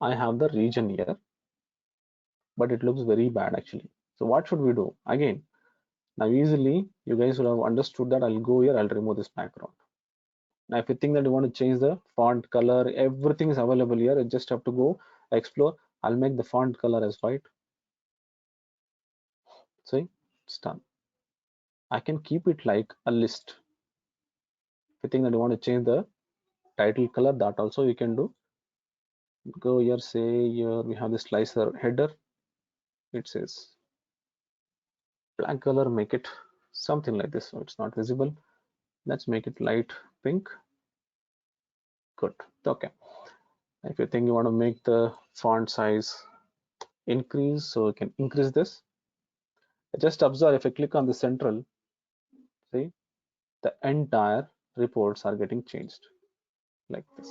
B: I have the region here, but it looks very bad actually. So what should we do? Again, now easily you guys will have understood that. I'll go here. I'll remove this background. Now, if you think that you want to change the font color, everything is available here. You just have to go explore. I'll make the font color as white. See, it's done. I can keep it like a list. If you think that you want to change the title color, that also you can do. Go here, say here we have the slicer header. It says black color, make it something like this so it's not visible. Let's make it light pink. Good. Okay. If you think you want to make the font size increase, so you can increase this. Just observe, if I click on the central, see, the entire reports are getting changed like this.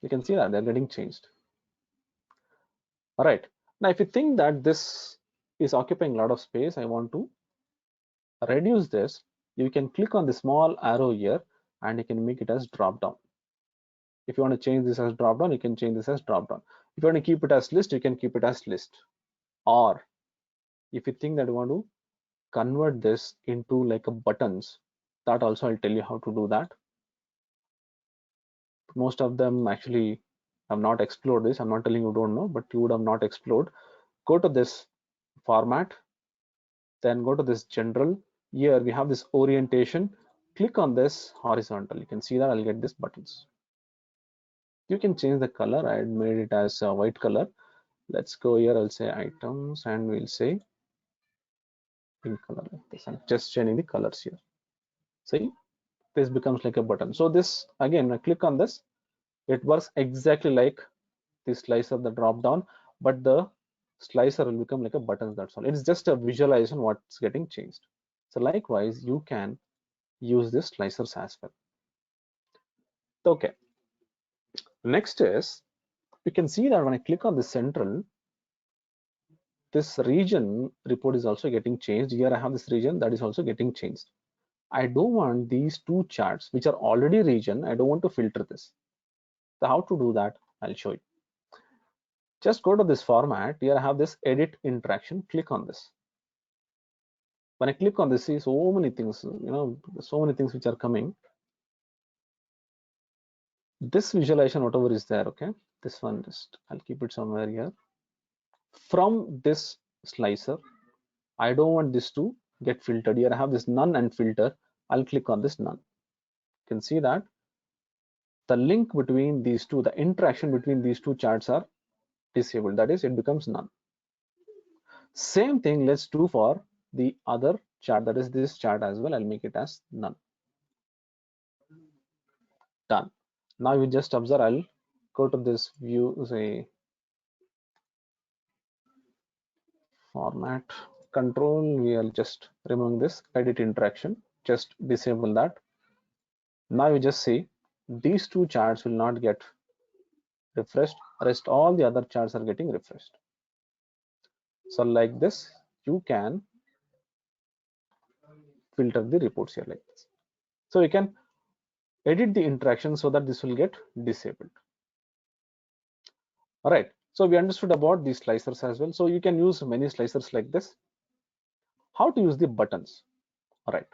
B: You can see that they're getting changed. All right. Now, if you think that this is occupying a lot of space, I want to reduce this. You can click on the small arrow here and you can make it as drop down. If you want to change this as drop down, you can change this as drop down. If you want to keep it as list, you can keep it as list. Or if you think that you want to convert this into like a buttons, that also I'll tell you how to do that. Most of them actually have not explored this. I'm not telling you don't know, but you would have not explored. Go to this format, then go to this general. Here we have this orientation. Click on this horizontal. You can see that I'll get this buttons. You can change the color. I made it as a white color. Let's go here. I'll say items and we'll say pink color like this. I'm just changing the colors here. See, this becomes like a button. So this again, I click on this. It works exactly like the slicer, the drop down, but the slicer will become like a button. That's all. It's just a visualization what's getting changed. So likewise, you can use this slicers as well. Okay. Next is, you can see that when I click on the central, this region report is also getting changed. Here I have this region that is also getting changed. I don't want these two charts which are already region. I don't want to filter this. So how to do that? I'll show you. Just go to this format. Here I have this edit interaction. Click on this. When I click on this, see so many things, so many things which are coming. This visualization, whatever is there, okay, this one, just I'll keep it somewhere here. From this slicer, I don't want this to get filtered. Here I have this none and filter. I'll click on this none. You can see that the link between these two, the interaction between these two charts are disabled. That is, it becomes none. Same thing let's do for the other chart, that is this chart as well. I'll make it as none. Done. Now you just observe, I'll go to this view, say format control, we'll just remove this edit interaction, just disable that. Now you just see these two charts will not get refreshed, rest all the other charts are getting refreshed. So like this, you can filter the reports here like this. So you can edit the interaction so that this will get disabled. All right, so we understood about these slicers as well. So you can use many slicers like this. How to use the buttons? All right,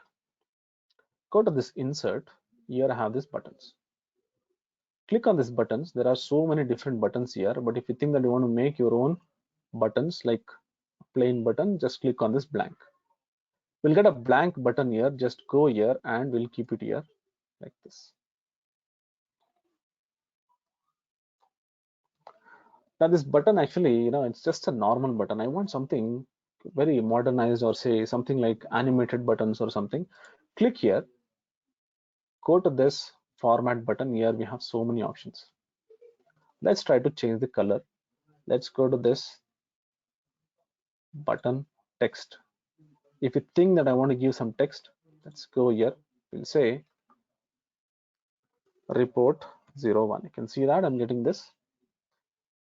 B: go to this insert. Here I have these buttons. Click on these buttons. There are so many different buttons here, but if you think that you want to make your own buttons like plain button, just click on this blank. We'll get a blank button here. Just go here and we'll keep it here like this. Now this button actually, it's just a normal button. I want something very modernized, or say something like animated buttons or something. Click here, go to this format button. Here we have so many options. Let's try to change the color. Let's go to this button text. If you think that I want to give some text, let's go here. We'll say report 01. You can see that I'm getting this.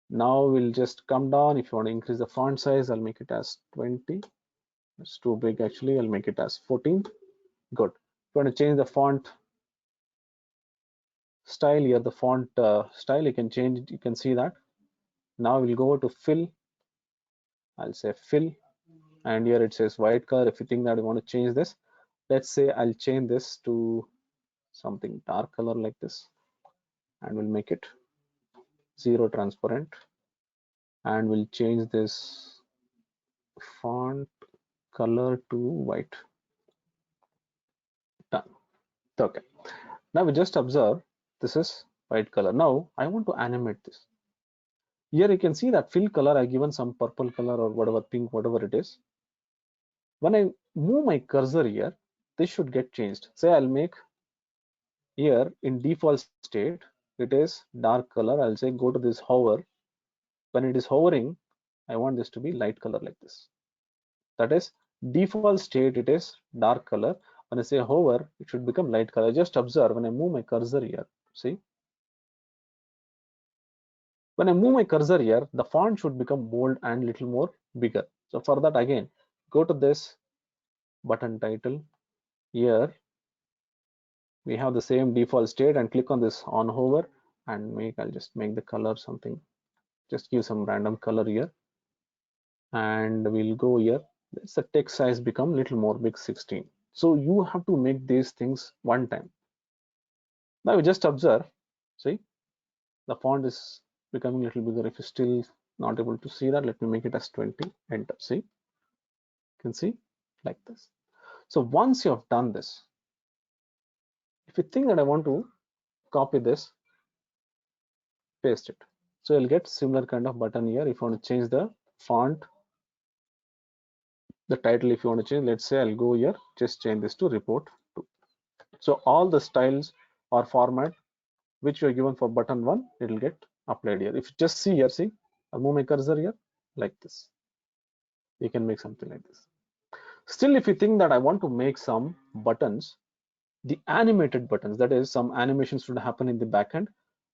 B: Now we'll just come down. If you want to increase the font size, I'll make it as 20. It's too big actually. I'll make it as 14. Good. If you want to change the font style here, the font style, you can change it. You can see that. Now we'll go to fill. I'll say fill, and here it says white color. If you think that you want to change this, let's say I'll change this to something dark color like this, and we'll make it 0 transparent, and we'll change this font color to white. Done. Okay. Now we just observe this is white color. Now I want to animate this. Here you can see that fill color I given some purple color or whatever, pink, whatever it is. When I move my cursor here, this should get changed. Say I'll make here in default state, it is dark color. I'll say go to this hover. When it is hovering, I want this to be light color like this. That is default state, it is dark color. When I say hover, it should become light color. Just observe when I move my cursor here, see? When I move my cursor here, the font should become bold and little more bigger. So for that, again, go to this button title. Here we have the same default state, and click on this on hover and I'll just make the color something, just give some random color here, and we'll go here. Let's the text size become little more big, 16. So you have to make these things one time. Now we just observe, see, the font is becoming a little bigger. If you're still not able to see that, let me make it as 20, enter. See, you can see like this. So once you have done this, if you think that I want to copy this, paste it. So you'll get similar kind of button here. If you want to change the font, the title, if you want to change, let's say I'll go here, just change this to report 2. So all the styles or format which you are given for button 1, it will get applied here. If you just see here, see, I'll move my cursor here like this. You can make something like this. Still, if you think that I want to make some buttons, the animated buttons, that is some animation should happen in the backend.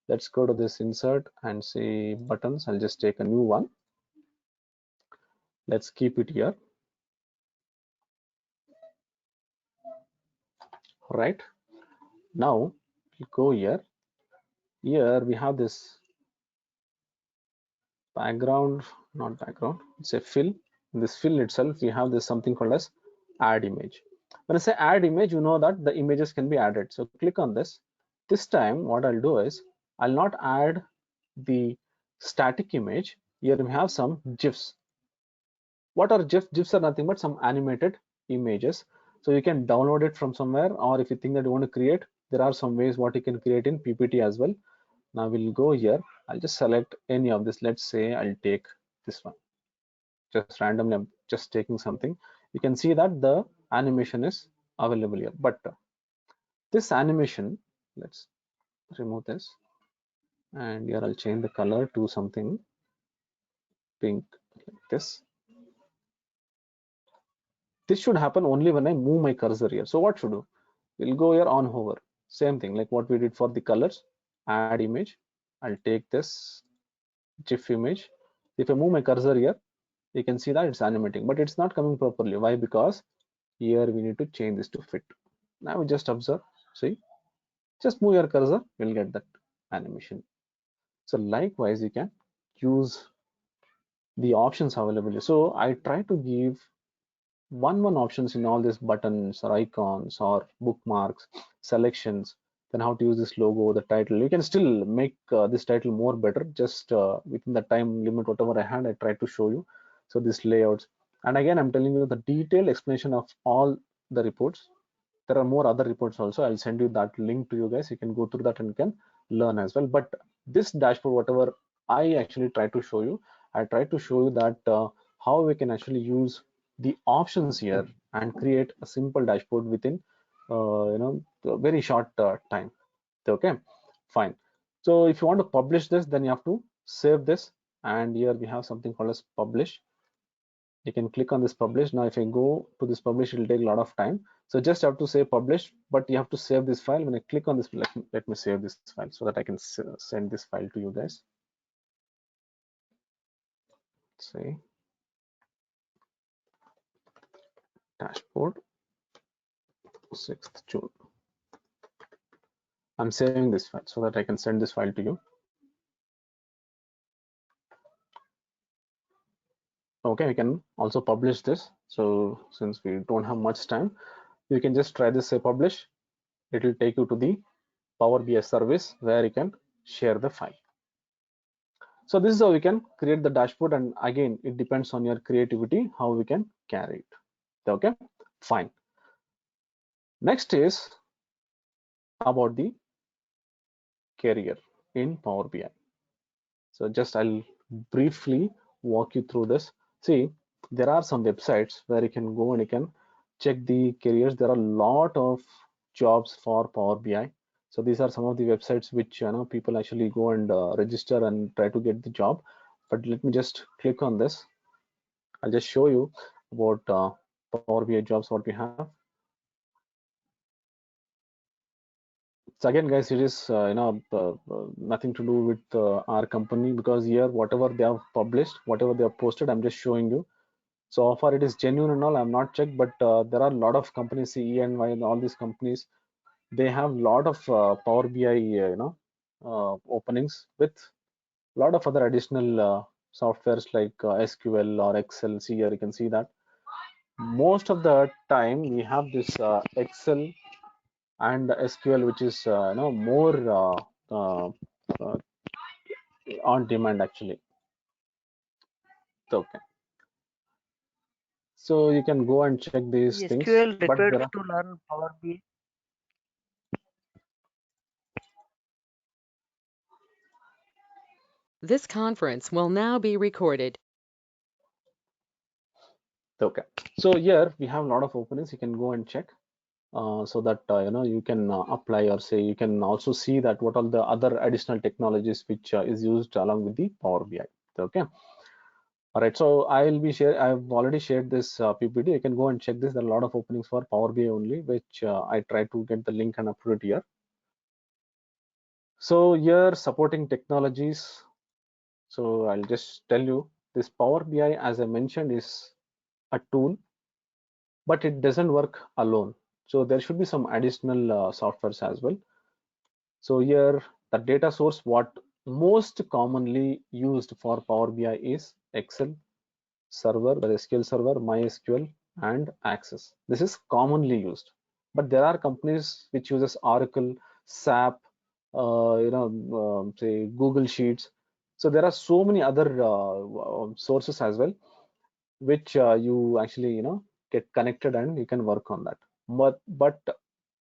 B: Let's go to this insert and say buttons. I'll just take a new one. Let's keep it here. Right. Now we go here. Here we have this background, not background, it's a fill. In this fill itself, we have this something called as add image. When I say add image, you know that the images can be added. So click on this. This time what I'll do is I'll not add the static image. Here we have some GIFs. What are GIFs? GIFs are nothing but some animated images. So you can download it from somewhere, or if you think that you want to create, there are some ways what you can create in PPT as well. Now we'll go here. I'll just select any of this. Let's say I'll take this one. Just randomly, I'm just taking something. You can see that the animation is available here. But this animation, let's remove this. And here I'll change the color to something pink like this. This should happen only when I move my cursor here. So what should do? We'll go here on hover. Same thing like what we did for the colors. Add image. I'll take this GIF image. If I move my cursor here, you can see that it's animating, but it's not coming properly. Why? Because here we need to change this to fit. Now we just observe, see, Just move your cursor, you'll get that animation. So likewise, you can use the options available. So I try to give one options in all these buttons or icons or bookmarks, selections, then how to use this logo, the title. You can still make this title more better, just within the time limit whatever I had, I tried to show you. So this layouts, and again I'm telling you the detailed explanation of all the reports. There are more other reports also. I'll send you that link to you guys. You can go through that and you can learn as well. But this dashboard, whatever I actually try to show you, I try to show you that how we can actually use the options here and create a simple dashboard within a very short time. Okay, fine. So if you want to publish this, then you have to save this, and here we have something called as publish. You can click on this publish. Now if I go to this publish, it will take a lot of time, so just have to say publish, but you have to save this file. When I click on this, let me save this file so that I can send this file to you guys. Say dashboard 6th June. I'm saving this file so that I can send this file to you. Okay, we can also publish this. So since we don't have much time, you can just try this, say publish. It will take you to the Power BI service where you can share the file. So this is how we can create the dashboard, and again it depends on your creativity how we can carry it. Okay, fine. Next is about the career in Power BI. So just I'll briefly walk you through this. See, there are some websites where you can go and you can check the careers. There are a lot of jobs for Power BI. So these are some of the websites which people actually go and register and try to get the job. But let me just click on this. I'll just show you about Power BI jobs what we have. So again, guys, it is nothing to do with our company, because here whatever they have published, whatever they have posted, I'm just showing you. So far it is genuine and all. I'm not checked, but there are a lot of companies, E and Y and all these companies. They have a lot of Power BI, openings with a lot of other additional softwares like SQL or Excel. See here, you can see that most of the time we have this Excel and SQL, which is more uh, on demand actually. Okay, so you can go and check these things,
C: SQL
B: but
C: required
B: there are
C: to learn Power BI.
A: This conference will now be recorded.
B: okay. So here we have a lot of openings. You can go and check so that you can apply, or say you can also see that what are the other additional technologies which is used along with the Power BI. Okay. All right, so I'll be share. I've already shared this PPT. You can go and check this. There are a lot of openings for Power BI only, which I try to get the link and upload it here. So here supporting technologies. So I'll just tell you this Power BI, as I mentioned, is a tool, but it doesn't work alone. So there should be some additional softwares as well. So here the data source what most commonly used for Power BI is Excel server, the SQL server, MySQL, and Access. This is commonly used, but there are companies which uses Oracle, SAP, say Google Sheets. So there are so many other sources as well, which you actually get connected and you can work on that. But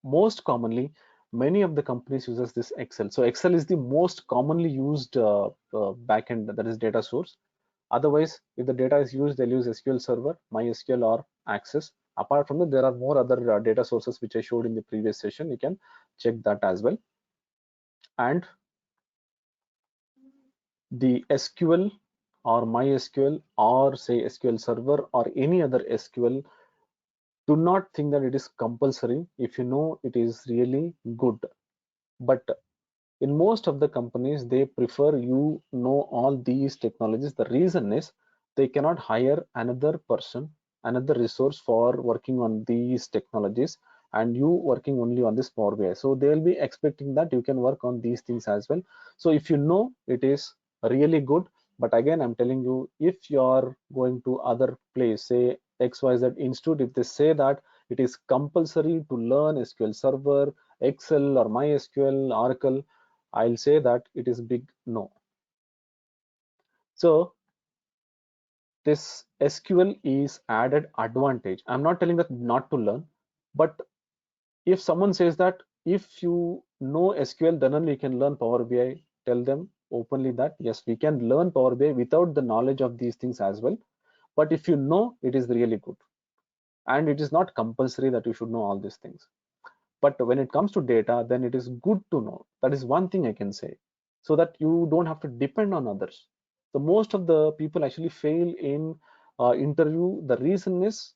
B: most commonly, many of the companies uses this Excel. So Excel is the most commonly used backend, that is data source. Otherwise, if the data is used, they'll use SQL Server, MySQL, or Access. Apart from that, there are more other data sources which I showed in the previous session. You can check that as well. And the SQL or MySQL or say SQL Server or any other SQL, do not think that it is compulsory. If you know, it is really good. But in most of the companies, they prefer you know all these technologies. The reason is they cannot hire another person, another resource for working on these technologies. and you working only on this Power BI. So they will be expecting that you can work on these things as well. So if you know, it is really good. But again, I'm telling you, if you are going to other place, say XYZ Institute, if they say that it is compulsory to learn SQL Server, Excel or MySQL, Oracle, I'll say that it is big no. So this SQL is added advantage. I'm not telling that not to learn, but if someone says that if you know SQL, then only you can learn Power BI, tell them openly that yes, we can learn Power BI without the knowledge of these things as well. But if you know, it is really good. And it is not compulsory that you should know all these things. But when it comes to data, then it is good to know. That is one thing I can say, so that you don't have to depend on others. So most of the people actually fail in interview. The reason is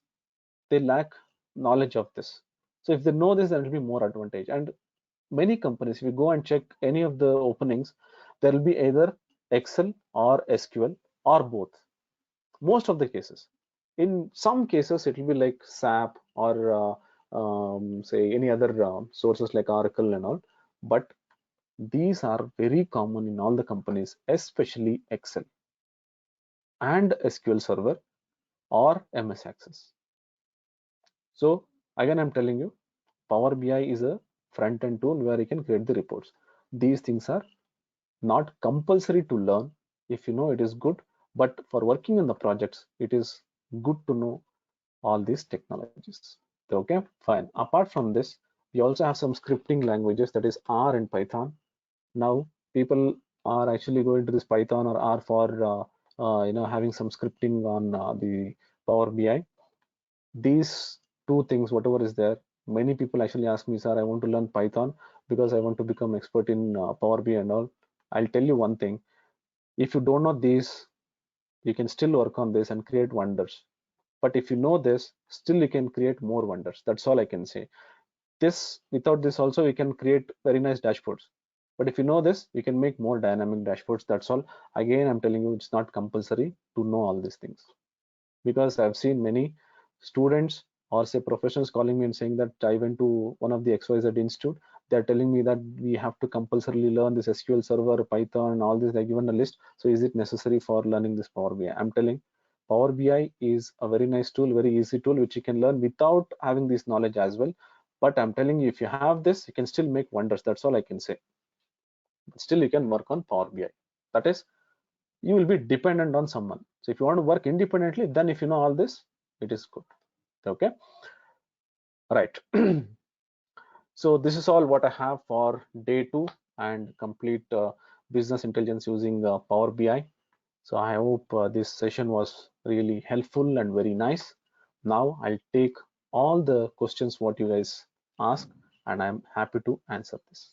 B: they lack knowledge of this. So if they know this, then it will be more advantage. And many companies, if you go and check any of the openings, there will be either Excel or SQL or both. Most of the cases. In some cases, it will be like SAP or say any other sources like Oracle and all. But these are very common in all the companies, especially Excel and SQL Server or MS Access. So again, I'm telling you, Power BI is a front-end tool where you can create the reports. These things are not compulsory to learn. If you know, it is good, but for working in the projects, it is good to know all these technologies. Okay, fine. Apart from this, we also have some scripting languages, that is R and Python. Now people are actually going to this Python or R for having some scripting on the Power BI. These two things, whatever is there, many people actually ask me, sir, I want to learn Python because I want to become expert in Power BI and all. I'll tell you one thing, if you don't know these, you can still work on this and create wonders. But if you know this, still you can create more wonders. That's all I can say. This, without this also, you can create very nice dashboards. But if you know this, you can make more dynamic dashboards. That's all. Again, I'm telling you, it's not compulsory to know all these things, because I've seen many students or say professionals calling me and saying that I went to one of the XYZ institute. They're telling me that we have to compulsorily learn this SQL Server, Python, and all this. They're given a list. So is it necessary for learning this Power BI? I'm telling, Power BI is a very nice tool, very easy tool, which you can learn without having this knowledge as well. But I'm telling you, if you have this, you can still make wonders. That's all I can say. But still, you can work on Power BI. That is, you will be dependent on someone. So if you want to work independently, then if you know all this, it is good. Okay, right. So this is all what I have for day 2 and complete business intelligence using Power BI. So I hope this session was really helpful and very nice. Now I'll take all the questions what you guys ask, and I'm happy to answer this.